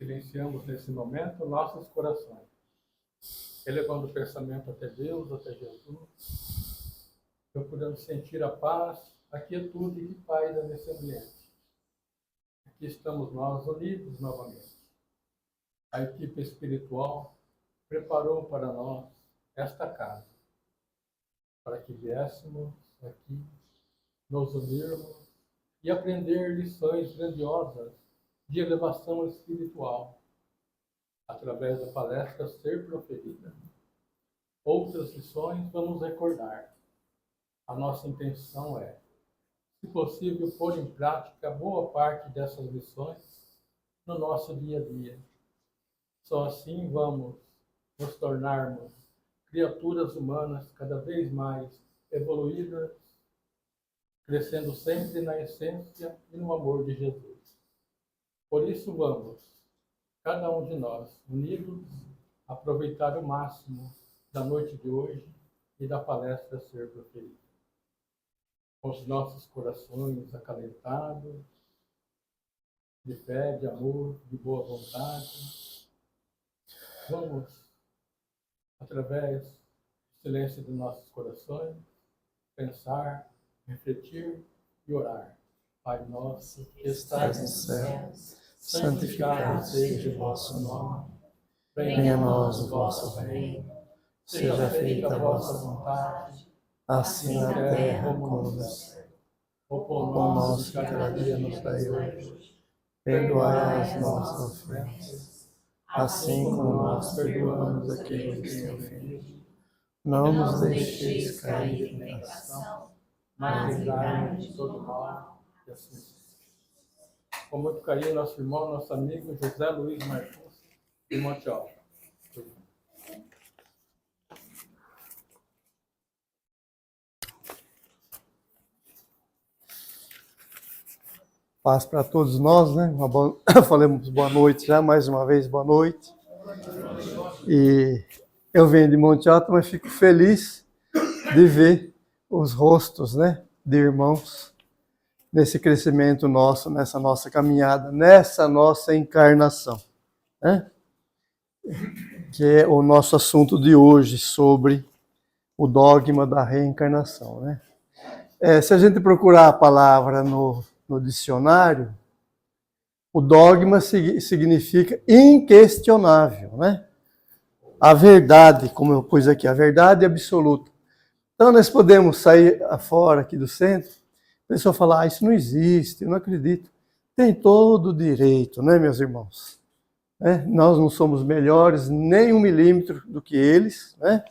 Silenciamos nesse momento nossos corações, elevando o pensamento até Deus, até Jesus, procurando sentir a paz, a quietude e paz nesse ambiente. Aqui estamos nós unidos novamente. A equipe espiritual preparou para nós esta casa, para que viéssemos aqui, nos unirmos e aprender lições grandiosas de elevação espiritual, através da palestra ser proferida. Outras lições vamos recordar. A nossa intenção é, se possível, pôr em prática boa parte dessas lições no nosso dia a dia. Só assim vamos nos tornarmos criaturas humanas cada vez mais evoluídas, crescendo sempre na essência e no amor de Jesus. Por isso vamos, cada um de nós, unidos, aproveitar o máximo da noite de hoje e da palestra ser proferida. Com os nossos corações acalentados, de fé, de amor, de boa vontade, vamos, através do silêncio dos nossos corações, pensar, refletir e orar. Pai nosso, que estás nos céus, santificado seja o vosso nome. Venha a nós o vosso reino. Seja feita a vossa vontade, assim na terra como no céu. O pão nosso de cada dia nos dai hoje. Perdoai as nossas ofensas, assim como nós perdoamos a quem nos tem ofendido. Não nos deixeis cair em tentação, mas livrai-nos de todo mal. E assim seja. Com muito carinho, nosso irmão, nosso amigo José Luiz Marcos, de Monte Alto. Paz para todos nós, né? Falamos boa noite já, mais uma vez, boa noite. E eu venho de Monte Alto, mas fico feliz de ver os rostos, né, de irmãos nesse crescimento nosso, nessa nossa caminhada, nessa nossa encarnação, né? Que é o nosso assunto de hoje, sobre o dogma da reencarnação, né? Se a gente procurar a palavra no dicionário, o dogma significa inquestionável, né? A verdade, como eu pus aqui, a verdade absoluta. Então nós podemos sair fora aqui do centro, a pessoa falar, isso não existe, eu não acredito. Tem todo o direito, né, meus irmãos? Nós não somos melhores nem 1 milímetro do que eles, né?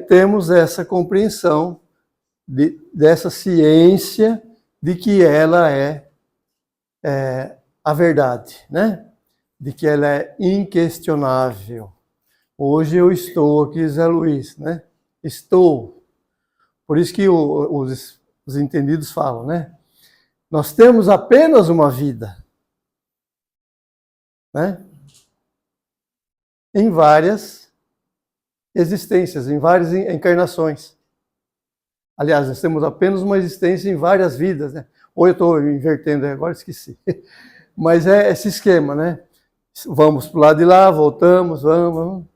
Temos essa compreensão dessa ciência de que ela é a verdade, né? De que ela é inquestionável. Hoje eu estou aqui, Zé Luiz, né? Estou. Por isso que os entendidos falam, né? Nós temos apenas uma vida, né? Em várias existências, em várias encarnações. Aliás, nós temos apenas uma existência em várias vidas, né? Ou eu estou invertendo, agora esqueci. Mas é esse esquema, né? Vamos para o lado de lá, voltamos, vamos.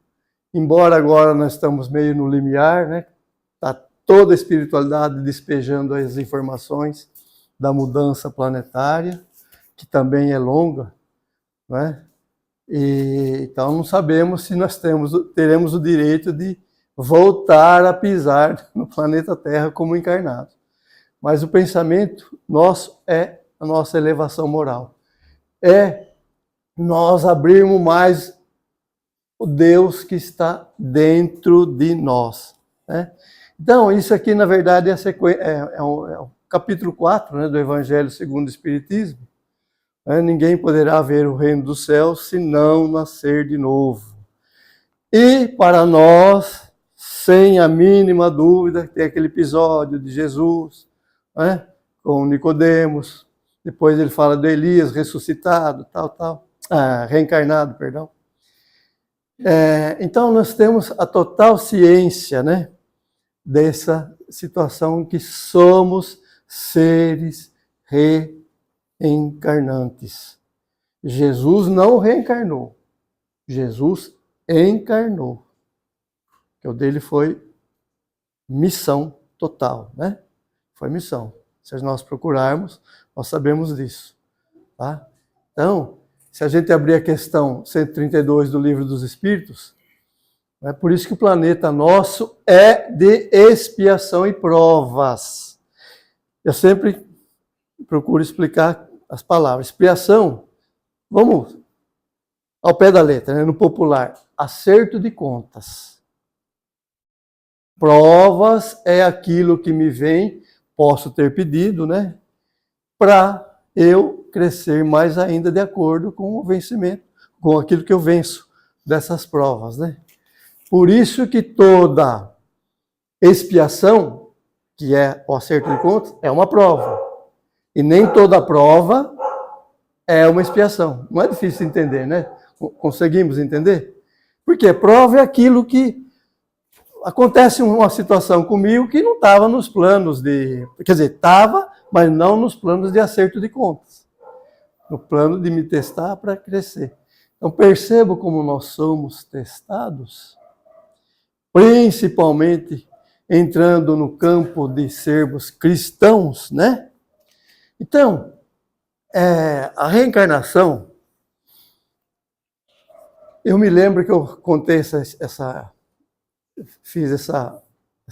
Embora agora nós estamos meio no limiar, né? Está toda a espiritualidade despejando as informações da mudança planetária, que também é longa, né? Então não sabemos se nós teremos o direito de voltar a pisar no planeta Terra como encarnados. Mas o pensamento nosso é a nossa elevação moral. É nós abrirmos mais o Deus que está dentro de nós, né? Então, isso aqui, na verdade, é o capítulo 4, né, do Evangelho segundo o Espiritismo. Ninguém poderá ver o reino dos céus se não nascer de novo. E, para nós, sem a mínima dúvida, tem aquele episódio de Jesus, né, com Nicodemos. Depois ele fala do Elias ressuscitado, reencarnado, perdão. Então nós temos a total ciência, né, dessa situação em que somos seres reencarnantes. Jesus não reencarnou. Jesus encarnou. Que o dele foi missão total, né? Foi missão. Se nós procurarmos, nós sabemos disso. Tá? Então, se a gente abrir a questão 132 do Livro dos Espíritos, é por isso que o planeta nosso é de expiação e provas. Eu sempre procuro explicar as palavras. Expiação, vamos ao pé da letra, né? No popular, acerto de contas. Provas é aquilo que me vem, posso ter pedido, né? Para eu crescer mais ainda de acordo com o vencimento, com aquilo que eu venço dessas provas, né? Por isso que toda expiação, que é o acerto de contas, é uma prova. E nem toda prova é uma expiação. Não é difícil entender, né? Conseguimos entender? Porque prova é aquilo que acontece uma situação comigo que não estava nos planos de... Quer dizer, estava, mas não nos planos de acerto de contas. No plano de me testar para crescer. Então, percebo como nós somos testados, principalmente entrando no campo de sermos cristãos, né? Então, a reencarnação, eu me lembro que eu contei fiz essa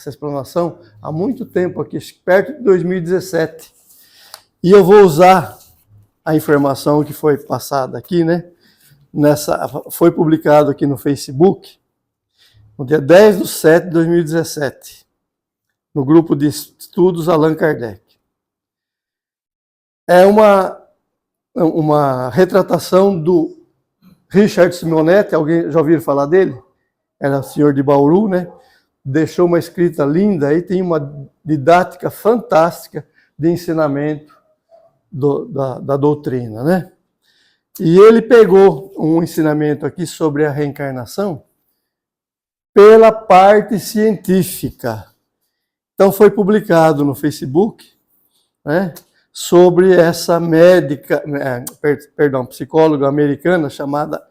explanação há muito tempo aqui, perto de 2017. E eu vou usar a informação que foi passada aqui, né? Foi publicado aqui no Facebook, no dia 10/7/2017, no grupo de estudos Allan Kardec. É uma retratação do Richard Simonetti, alguém já ouviu falar dele? Era senhor de Bauru, né? Deixou uma escrita linda, aí tem uma didática fantástica de ensinamento da doutrina, né? E ele pegou um ensinamento aqui sobre a reencarnação pela parte científica. Então foi publicado no Facebook, né, sobre essa psicóloga americana chamada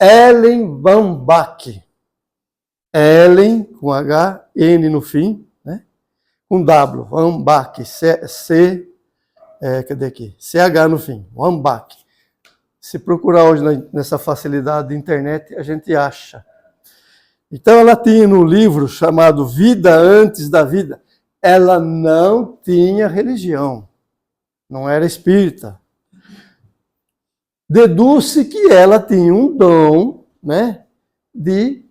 Ellen Van Bach. Ellen, com H, N no fim, né, com W, Van Bach, cadê aqui? CH no fim, Van Bach. Se procurar hoje nessa facilidade de internet, a gente acha. Então ela tinha no livro chamado Vida Antes da Vida, ela não tinha religião, não era espírita. Deduz-se que ela tinha um dom, né, de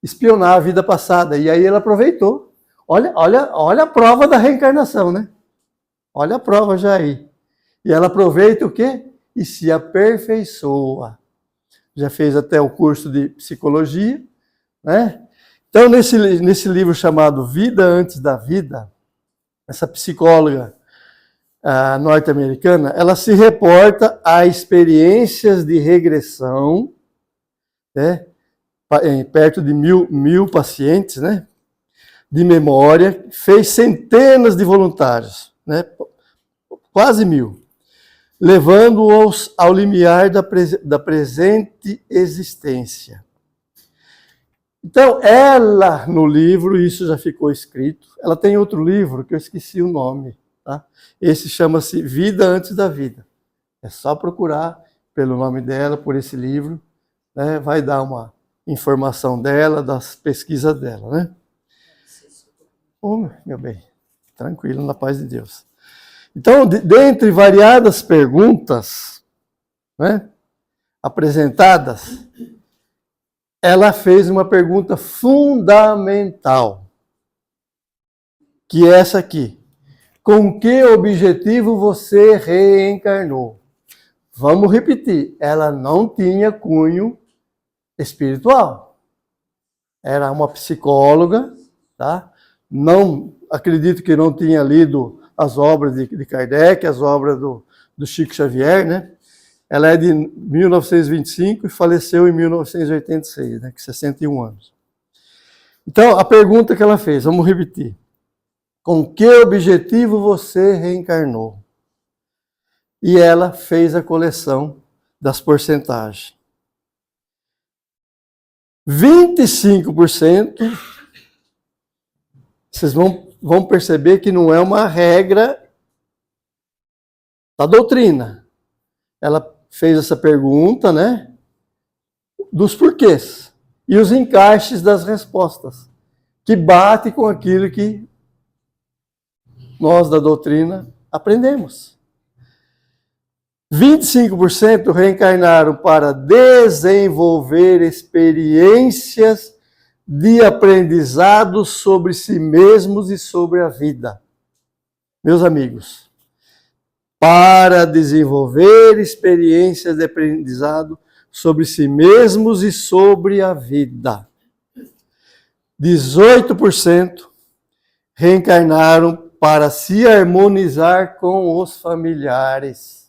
espionar a vida passada, e aí ela aproveitou. Olha a prova da reencarnação, né? Olha a prova já aí. E ela aproveita o quê? E se aperfeiçoa. Já fez até o curso de psicologia, né? Então, nesse livro chamado Vida Antes da Vida, essa psicóloga norte-americana, ela se reporta a experiências de regressão, né, perto de mil pacientes, né, de memória, fez centenas de voluntários, né, quase 1000, levando-os ao limiar da presente existência. Então, ela, no livro, isso já ficou escrito, ela tem outro livro que eu esqueci o nome, tá? Esse chama-se Vida Antes da Vida. É só procurar pelo nome dela, por esse livro, né? Vai dar uma informação dela, das pesquisas dela, né? Oh, meu bem, tranquilo, na paz de Deus. Então, dentre variadas perguntas, né, apresentadas, ela fez uma pergunta fundamental, que é essa aqui. Com que objetivo você reencarnou? Vamos repetir, ela não tinha cunho espiritual. Era uma psicóloga, tá? Não, acredito que não tinha lido as obras de Kardec, as obras do Chico Xavier, né? Ela é de 1925 e faleceu em 1986, né, com 61 anos. Então, a pergunta que ela fez, vamos repetir. Com que objetivo você reencarnou? E ela fez a coleção das porcentagens. 25%, vocês vão perceber que não é uma regra da doutrina. Ela fez essa pergunta, né? Dos porquês e os encaixes das respostas, que bate com aquilo que nós da doutrina aprendemos. 25% reencarnaram para desenvolver experiências de aprendizado sobre si mesmos e sobre a vida. Meus amigos, para desenvolver experiências de aprendizado sobre si mesmos e sobre a vida. 18% reencarnaram para se harmonizar com os familiares.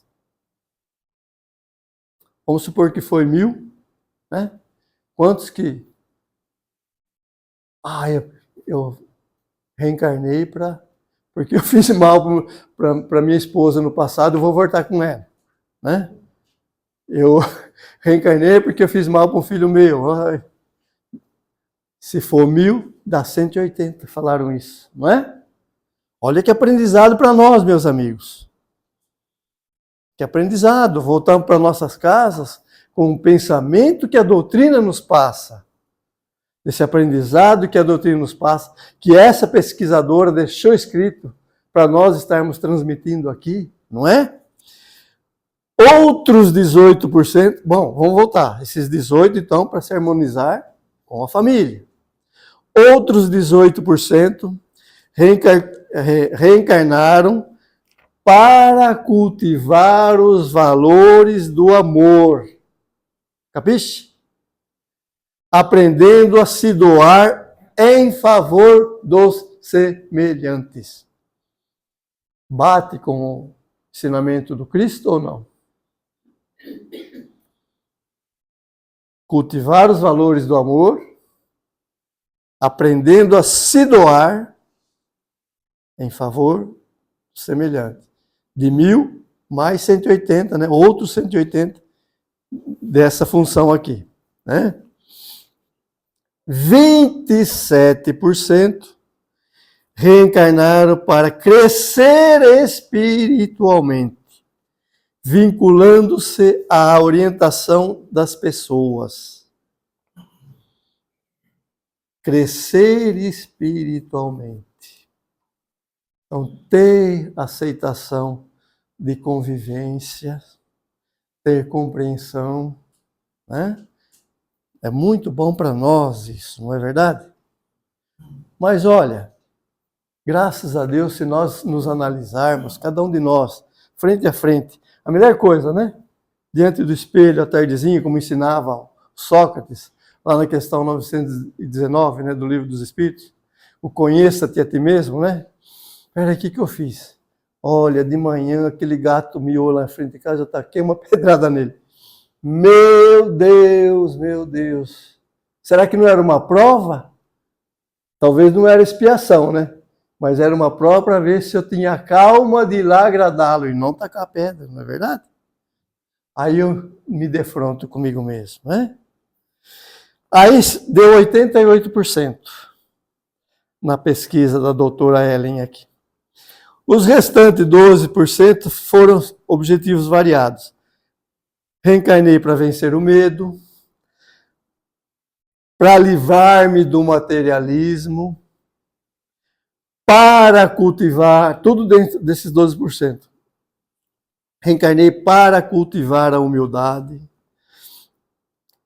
Vamos supor que foi 1.000, né? Quantos que... eu reencarnei porque eu fiz mal para minha esposa no passado, eu vou voltar com ela, né? Eu reencarnei porque eu fiz mal para um filho meu. Se for 1.000, dá 180, falaram isso, não é? Olha que aprendizado para nós, meus amigos. Que aprendizado, voltamos para nossas casas com o pensamento que a doutrina nos passa. Esse aprendizado que a doutrina nos passa, que essa pesquisadora deixou escrito para nós estarmos transmitindo aqui, não é? Outros 18%, bom, vamos voltar, esses 18% então para se harmonizar com a família. Outros 18% reencarnaram para cultivar os valores do amor. Capiche? Aprendendo a se doar em favor dos semelhantes. Bate com o ensinamento do Cristo ou não? Cultivar os valores do amor, aprendendo a se doar em favor do semelhante. De 1.000 mais 180, né? Outros 180 dessa função aqui, né? 27% reencarnaram para crescer espiritualmente, vinculando-se à orientação das pessoas. Crescer espiritualmente. Então, ter aceitação de convivência, ter compreensão, né? É muito bom para nós isso, não é verdade? Mas olha, graças a Deus, se nós nos analisarmos, cada um de nós, frente a frente, a melhor coisa, né? Diante do espelho, à tardezinha, como ensinava Sócrates, lá na questão 919, né, do Livro dos Espíritos, o conheça-te a ti mesmo, né? Peraí, o que eu fiz? Olha, de manhã aquele gato miou lá na frente de casa, eu taquei uma pedrada nele. Meu Deus, meu Deus. Será que não era uma prova? Talvez não era expiação, né? Mas era uma prova para ver se eu tinha calma de ir lá agradá-lo e não tacar a pedra, não é verdade? Aí eu me defronto comigo mesmo, né? Aí deu 88% na pesquisa da doutora Ellen aqui. Os restantes 12% foram objetivos variados. Reencarnei para vencer o medo, para livrar-me do materialismo, para cultivar, tudo dentro desses 12%. Reencarnei para cultivar a humildade.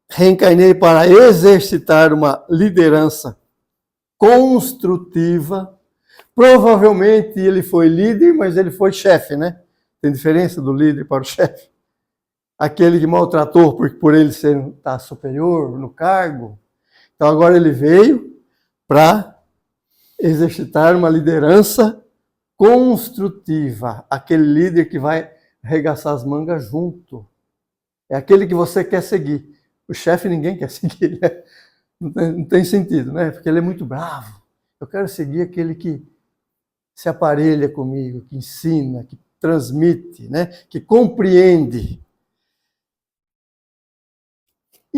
Reencarnei para exercitar uma liderança construtiva. Provavelmente ele foi líder, mas ele foi chefe, né? Tem diferença do líder para o chefe? Aquele que maltratou por ele estar superior no cargo. Então agora ele veio para exercitar uma liderança construtiva. Aquele líder que vai arregaçar as mangas junto. É aquele que você quer seguir. O chefe ninguém quer seguir, né? Não tem sentido, né? Porque ele é muito bravo. Eu quero seguir aquele que se aparelha comigo, que ensina, que transmite, né? Que compreende.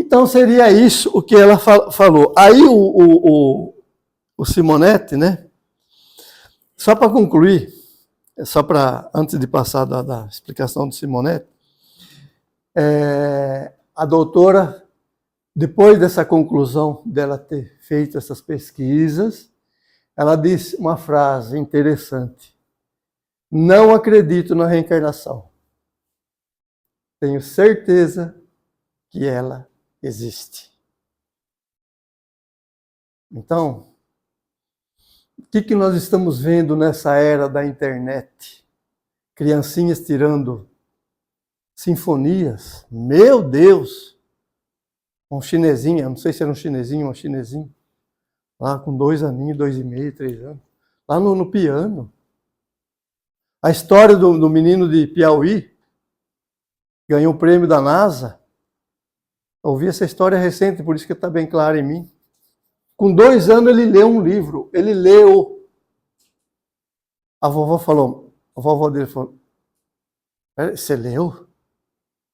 Então seria isso o que ela falou. Aí o Simonetti, né? Só para concluir, antes de passar da explicação do Simonetti, a doutora, depois dessa conclusão dela ter feito essas pesquisas, ela disse uma frase interessante: não acredito na reencarnação. Tenho certeza que ela existe. Então, o que nós estamos vendo nessa era da internet? Criancinhas tirando sinfonias. Meu Deus! Um chinesinho, não sei se era um chinesinho ou uma chinesinha, lá com 2 aninhos, 2,5, 3 anos, lá no piano. A história do menino de Piauí, ganhou o prêmio da NASA. Eu ouvi essa história recente, por isso que está bem clara em mim. Com 2 anos ele leu um livro, ele leu. A vovó dele falou, você leu?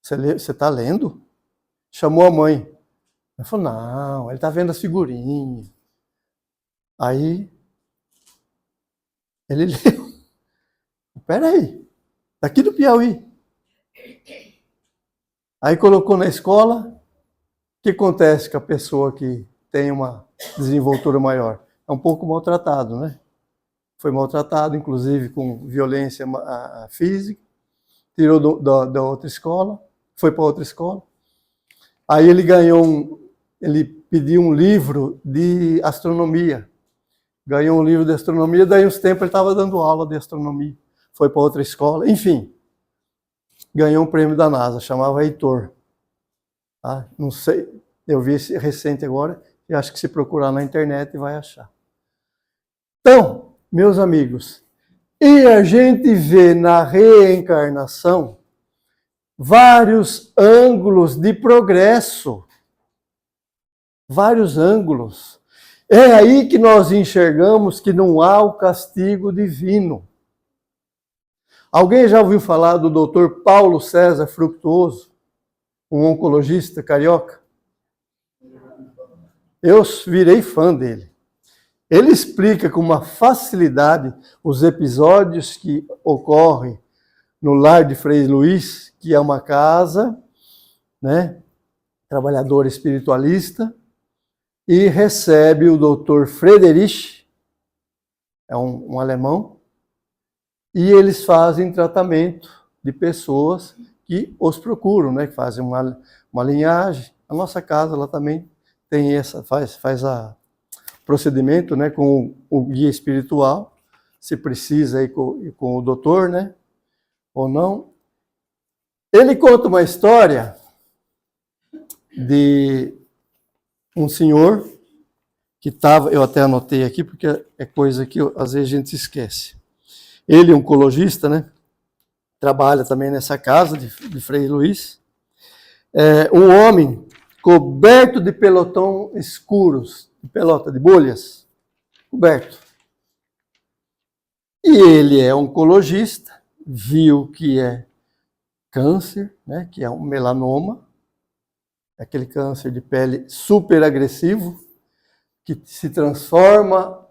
Você está lendo? Chamou a mãe. Ela falou, não, ele está vendo as figurinhas. Aí, ele leu. Peraí, daqui do Piauí. Aí colocou na escola. O que acontece com a pessoa que tem uma desenvoltura maior? É um pouco maltratado, né? Foi maltratado, inclusive com violência física. Tirou da outra escola, foi para outra escola. Aí ele ele pediu um livro de astronomia. Ganhou um livro de astronomia, daí uns tempos ele estava dando aula de astronomia. Foi para outra escola, enfim. Ganhou um prêmio da NASA, chamava Heitor. Tá? Não sei, eu vi esse recente agora, e acho que se procurar na internet vai achar. Então, meus amigos, e a gente vê na reencarnação vários ângulos de progresso. Vários ângulos. É aí que nós enxergamos que não há o castigo divino. Alguém já ouviu falar do Dr. Paulo César Fructuoso, um oncologista carioca? Eu virei fã dele. Ele explica com uma facilidade os episódios que ocorrem no lar de Frei Luiz, que é uma casa, né, trabalhador espiritualista, e recebe o Dr. Friedrich, é um alemão, e eles fazem tratamento de pessoas que os procuram, né, que fazem uma linhagem. A nossa casa lá também tem faz procedimento, né, com o guia espiritual, se precisa ir com o doutor, né, ou não. Ele conta uma história de um senhor que estava, eu até anotei aqui, porque é coisa que às vezes a gente se esquece. Ele é um oncologista, né, trabalha também nessa casa de Frei Luiz. Um homem coberto de pelotão escuros, de pelota, de bolhas, coberto. E ele é oncologista, viu que é câncer, né, que é um melanoma, aquele câncer de pele super agressivo, que se transforma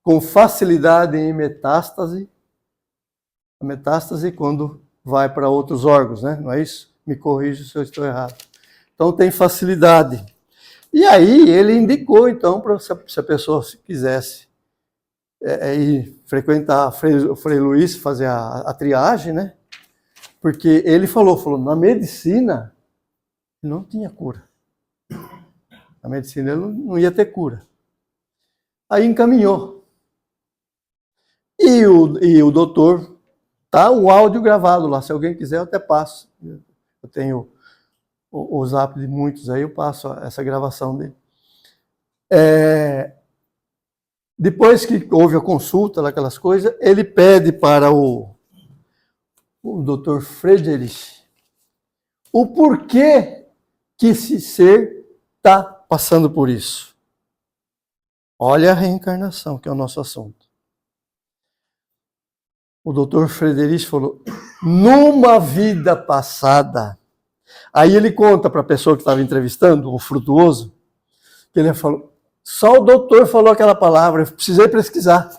com facilidade em metástase. A metástase quando vai para outros órgãos, né? Não é isso? Me corrija se eu estou errado. Então tem facilidade. E aí ele indicou, então, para se a pessoa quisesse ir frequentar o Frei Luiz, fazer a triagem, né? Porque ele falou, na medicina não tinha cura. Na medicina ele não ia ter cura. Aí encaminhou. E o doutor, tá o áudio gravado lá, se alguém quiser eu até passo. Eu tenho o zap de muitos aí, eu passo essa gravação dele. Depois que houve a consulta, aquelas coisas, ele pede para o Dr. Friedrich o porquê que esse ser está passando por isso. Olha a reencarnação, que é o nosso assunto. O Dr. Friedrich falou, numa vida passada, Aí ele conta para a pessoa que estava entrevistando, o Frutuoso, que ele falou, só o doutor falou aquela palavra, eu precisei pesquisar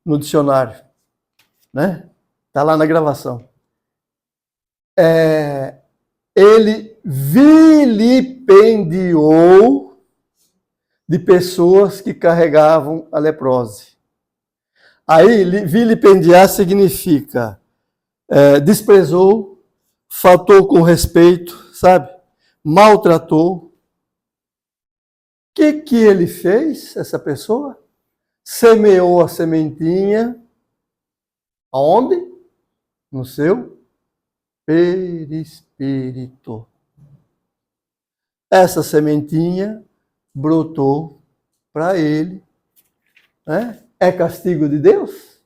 no dicionário, né? Está lá na gravação. Ele vilipendiou de pessoas que carregavam a leprose. Aí, vilipendiar significa desprezou, faltou com respeito, sabe? Maltratou. O que ele fez, essa pessoa? Semeou a sementinha. Aonde? No seu perispírito. Essa sementinha brotou para ele, né? É castigo de Deus?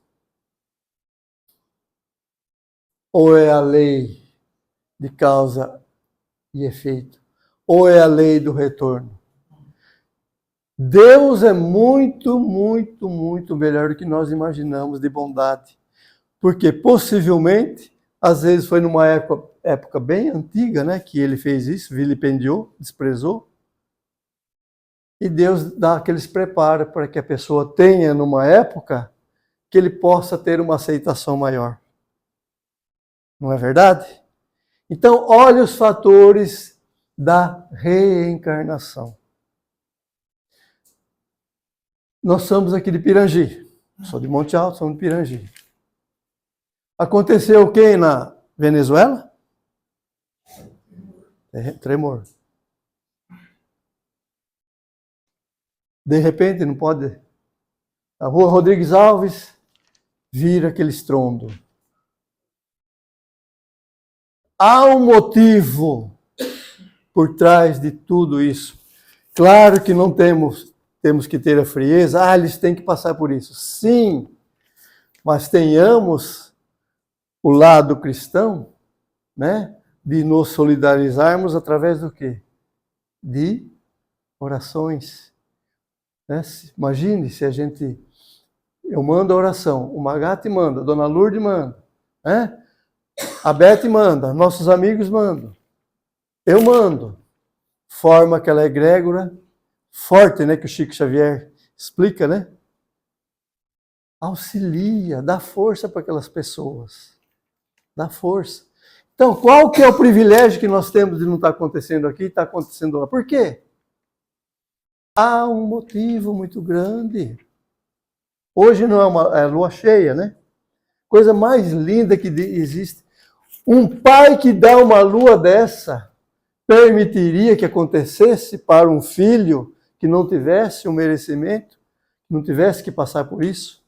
Ou é a lei de causa e efeito? Ou é a lei do retorno? Deus é muito, muito, muito melhor do que nós imaginamos de bondade. Porque possivelmente, às vezes foi numa época bem antiga, né, que ele fez isso, vilipendiou, desprezou. E Deus dá aqueles preparos para que a pessoa tenha, numa época, que ele possa ter uma aceitação maior. Não é verdade? Então, olha os fatores da reencarnação. Nós somos aqui de Pirangi. Sou de Monte Alto, somos de Pirangi. Aconteceu o que na Venezuela? Tremor. De repente, não pode... A rua Rodrigues Alves vira aquele estrondo. Há um motivo por trás de tudo isso. Claro que não temos que ter a frieza. Eles têm que passar por isso. Sim, mas tenhamos o lado cristão, né, de nos solidarizarmos através do quê? De orações. Né? Imagine se eu mando a oração, o Magatti manda, a Dona Lourdes manda, né? A Beth manda, nossos amigos mandam, eu mando. Forma aquela egrégora forte, né, que o Chico Xavier explica, né? Auxilia, dá força para aquelas pessoas. Dá força. Então, qual que é o privilégio que nós temos de não estar acontecendo aqui e está acontecendo lá? Por quê? Há um motivo muito grande. Hoje não é lua cheia, né? Coisa mais linda que existe. Um pai que dá uma lua dessa permitiria que acontecesse para um filho que não tivesse o merecimento, não tivesse que passar por isso?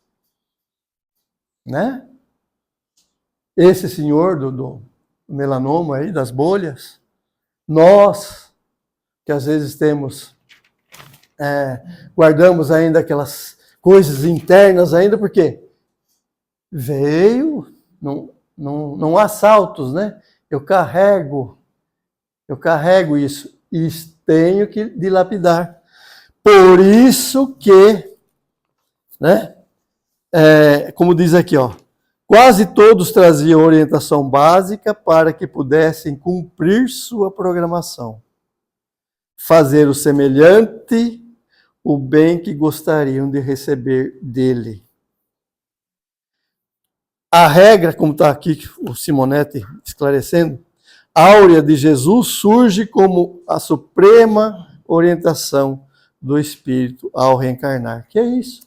Né? Esse senhor do melanoma aí, das bolhas, nós, que às vezes guardamos ainda aquelas coisas internas ainda, porque veio, não há saltos, né? Eu carrego isso e tenho que dilapidar. Por isso que, né? Como diz aqui, ó, quase todos traziam orientação básica para que pudessem cumprir sua programação, fazer o semelhante, o bem que gostariam de receber dele. A regra, como está aqui o Simonetti esclarecendo, áurea de Jesus surge como a suprema orientação do Espírito ao reencarnar. Que é isso?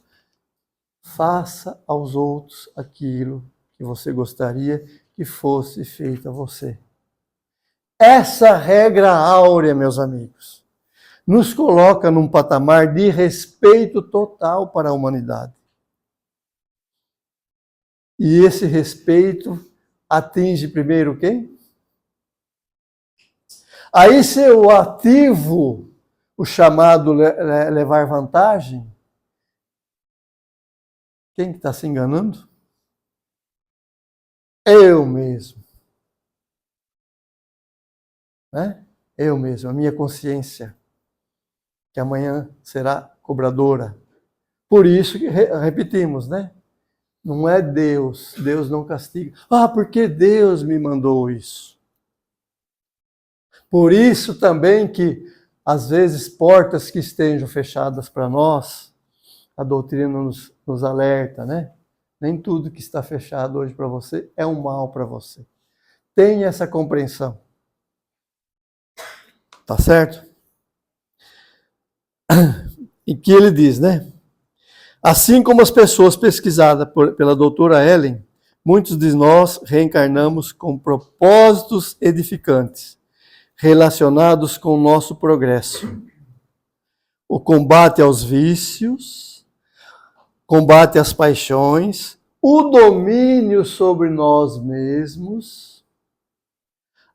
Faça aos outros aquilo que você gostaria que fosse feito a você. Essa regra áurea, meus amigos, nos coloca num patamar de respeito total para a humanidade. E esse respeito atinge primeiro quem? Aí se eu ativo o chamado levar vantagem, quem está se enganando? Eu mesmo. Né? Eu mesmo, a minha consciência, que amanhã será cobradora. Por isso que repetimos, né? Não é Deus, Deus não castiga. Porque Deus me mandou isso. Por isso também que, às vezes, portas que estejam fechadas para nós, a doutrina nos alerta, né? Nem tudo que está fechado hoje para você é um mal para você. Tenha essa compreensão. Tá certo? E que ele diz, né? Assim como as pessoas pesquisadas pela doutora Ellen, muitos de nós reencarnamos com propósitos edificantes, relacionados com o nosso progresso. O combate aos vícios, combate às paixões, o domínio sobre nós mesmos,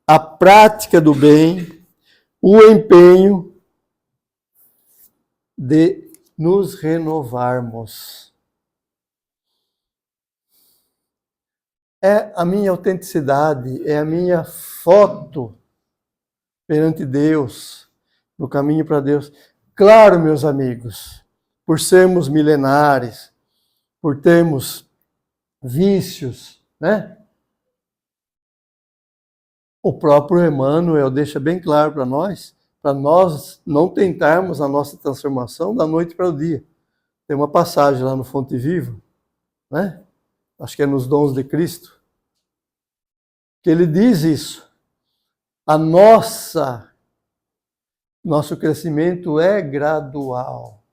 a prática do bem, o empenho de nos renovarmos. É a minha autenticidade, é a minha foto perante Deus, no caminho para Deus. Claro, meus amigos, por sermos milenares, por termos vícios, né? O próprio Emmanuel deixa bem claro para nós não tentarmos a nossa transformação da noite para o dia. Tem uma passagem lá no Fonte Viva, né? Acho que é nos Dons de Cristo, que ele diz isso. Nosso crescimento é gradual.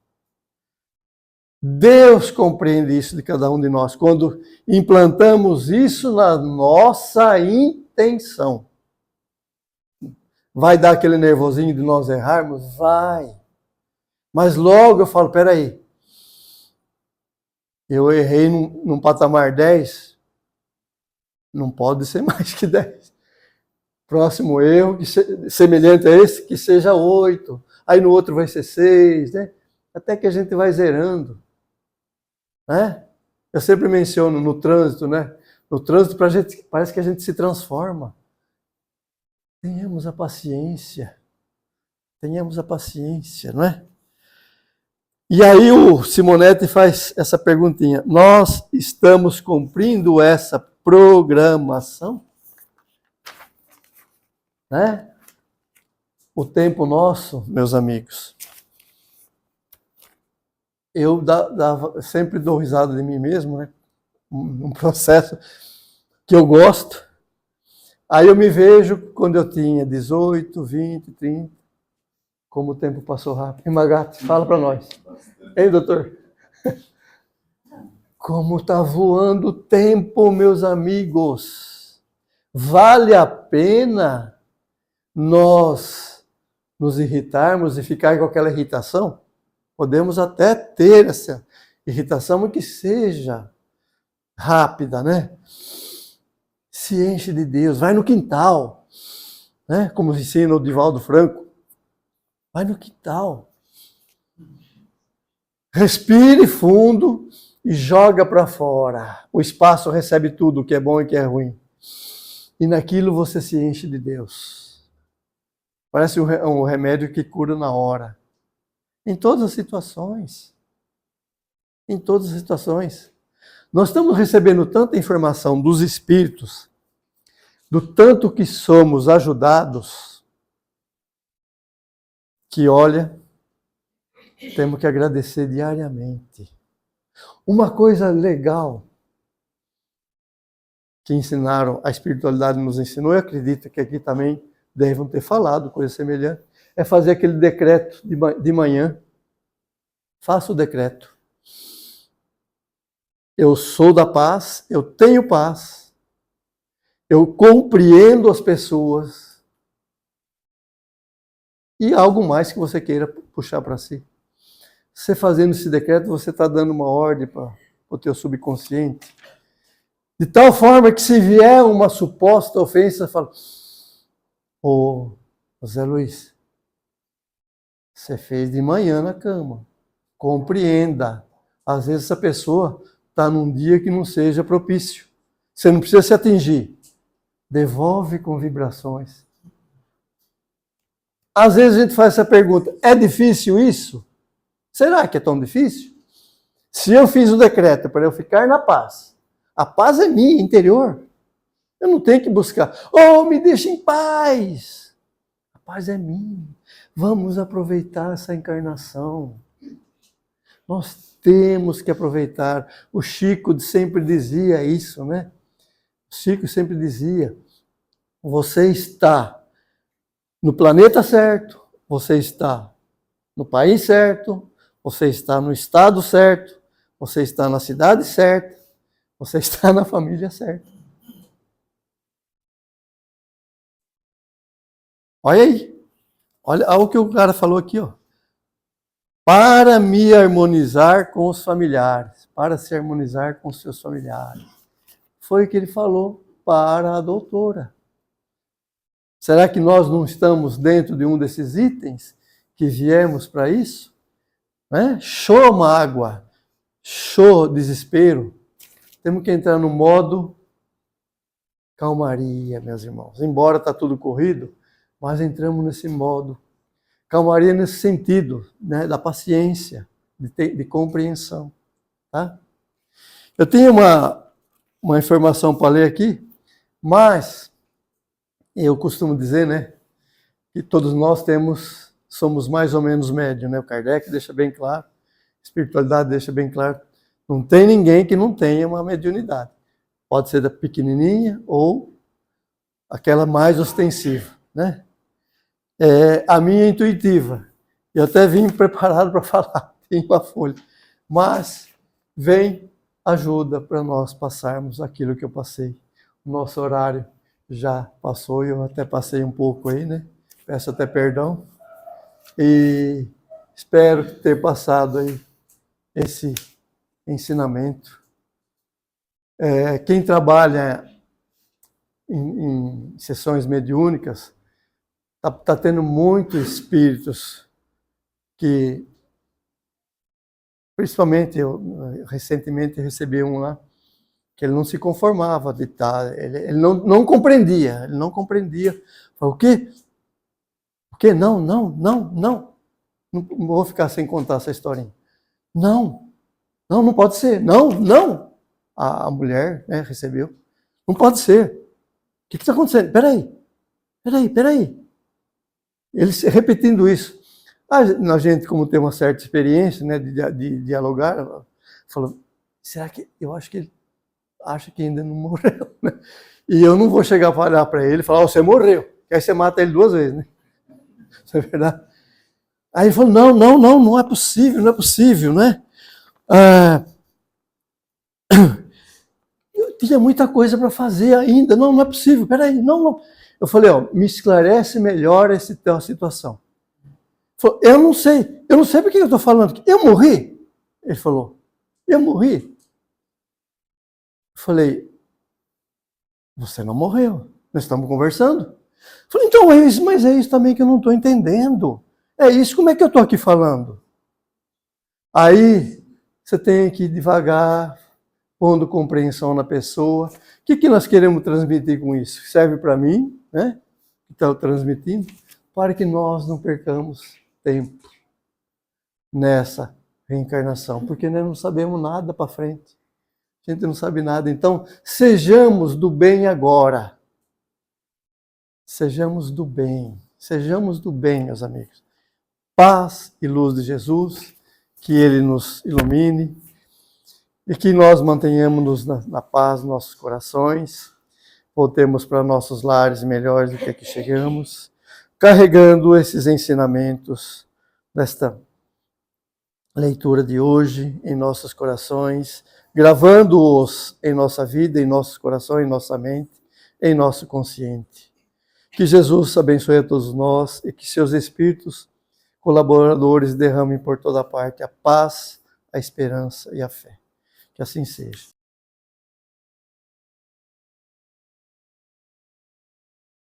Deus compreende isso de cada um de nós, quando implantamos isso na nossa intenção. Vai dar aquele nervosinho de nós errarmos? Vai. Mas logo eu falo, peraí, eu errei num patamar 10, não pode ser mais que 10. Próximo erro, semelhante a esse, que seja 8. Aí no outro vai ser 6, né? Até que a gente vai zerando. Né? Eu sempre menciono no trânsito, né? No trânsito parece que a gente se transforma. Tenhamos a paciência, não é? E aí o Simonetti faz essa perguntinha: nós estamos cumprindo essa programação? Né? O tempo nosso, meus amigos, eu sempre dou risada de mim mesmo, né? Um processo que eu gosto. Aí eu me vejo quando eu tinha 18, 20, 30, como o tempo passou rápido. E Magatti, fala para nós. Ei, doutor? Como está voando o tempo, meus amigos. Vale a pena nós nos irritarmos e ficar com aquela irritação? Podemos até ter essa irritação, mas que seja rápida, né? Se enche de Deus, vai no quintal, né? Como ensina o Divaldo Franco. Vai no quintal. Respire fundo e joga para fora. O espaço recebe tudo, o que é bom e o que é ruim. E naquilo você se enche de Deus. Parece um remédio que cura na hora. Em todas as situações. Em todas as situações. Nós estamos recebendo tanta informação dos espíritos, do tanto que somos ajudados, que, olha, temos que agradecer diariamente. Uma coisa legal que ensinaram, a espiritualidade nos ensinou, eu acredito que aqui também devem ter falado coisa semelhante, é fazer aquele decreto de manhã. Faça o decreto. Eu sou da paz, eu tenho paz, eu compreendo as pessoas e algo mais que você queira puxar para si. Você fazendo esse decreto, você está dando uma ordem para o teu subconsciente. De tal forma que se vier uma suposta ofensa, fala: ô Zé Luiz, você fez de manhã na cama. Compreenda. Às vezes essa pessoa está num dia que não seja propício. Você não precisa se atingir. Devolve com vibrações. Às vezes a gente faz essa pergunta: é difícil isso? Será que é tão difícil? Se eu fiz o decreto para eu ficar na paz, a paz é minha, interior. Eu não tenho que buscar: oh, me deixa em paz. A paz é minha. Vamos aproveitar essa encarnação. Nós temos que aproveitar. O Chico sempre dizia isso, né? O Chico sempre dizia, você está no planeta certo, você está no país certo, você está no estado certo, você está na cidade certa, você está na família certa. Olha aí. Olha o que o cara falou aqui, ó. Para me harmonizar com os familiares, para se harmonizar com os seus familiares. Foi o que ele falou para a doutora. Será que nós não estamos dentro de um desses itens que viemos para isso? Né? Show mágoa, show desespero. Temos que entrar no modo calmaria, meus irmãos. Embora está tudo corrido, mas entramos nesse modo. Calmaria nesse sentido, né, da paciência, de compreensão. Tá? Eu tenho uma informação para ler aqui, mas eu costumo dizer, né, que todos nós somos mais ou menos médios, né? O Kardec deixa bem claro, a espiritualidade deixa bem claro, não tem ninguém que não tenha uma mediunidade. Pode ser da pequenininha ou aquela mais ostensiva, né? A minha intuitiva. Eu até vim preparado para falar, tem uma folha. Mas vem ajuda para nós passarmos aquilo que eu passei. O nosso horário já passou, eu até passei um pouco aí, né? Peço até perdão. E espero ter passado aí esse ensinamento. Quem trabalha em sessões mediúnicas, está tendo muitos espíritos que, principalmente, eu recentemente recebi um lá, que ele não se conformava de estar, ele não compreendia, Falei, o quê? O quê? Não vou ficar sem contar essa historinha. Não pode ser, não. A mulher, né, recebeu, não pode ser. O que está acontecendo? Peraí. Ele repetindo isso. A gente, como tem uma certa experiência, né, de dialogar, falou, será que, eu acho que ele acha que ainda não morreu, né? E eu não vou chegar para olhar para ele e falar, você morreu, que aí você mata ele 2 vezes, né? Isso é verdade? Aí ele falou, não é possível, né? Eu tinha muita coisa para fazer ainda, não é possível, peraí, não. Eu falei, me esclarece melhor essa situação. Ele falou, eu não sei por que eu estou falando aqui. Eu morri? Ele falou, eu morri? Eu falei, você não morreu, nós estamos conversando. Eu falei, então mas é isso também que eu não estou entendendo. É isso, como é que eu estou aqui falando? Aí você tem que ir devagar, pondo compreensão na pessoa. O que nós queremos transmitir com isso? Serve para mim, né? Que está transmitindo, para que nós não percamos tempo nessa reencarnação, porque nós não sabemos nada para frente. A gente não sabe nada. Então, sejamos do bem agora. Sejamos do bem, meus amigos. Paz e luz de Jesus, que Ele nos ilumine e que nós mantenhamos na paz nos nossos corações, voltemos para nossos lares melhores do que aqui chegamos, carregando esses ensinamentos desta leitura de hoje em nossos corações, gravando-os em nossa vida, em nossos corações, em nossa mente, em nosso consciente. Que Jesus abençoe a todos nós e que seus espíritos colaboradores derramem por toda parte a paz, a esperança e a fé. Que assim seja.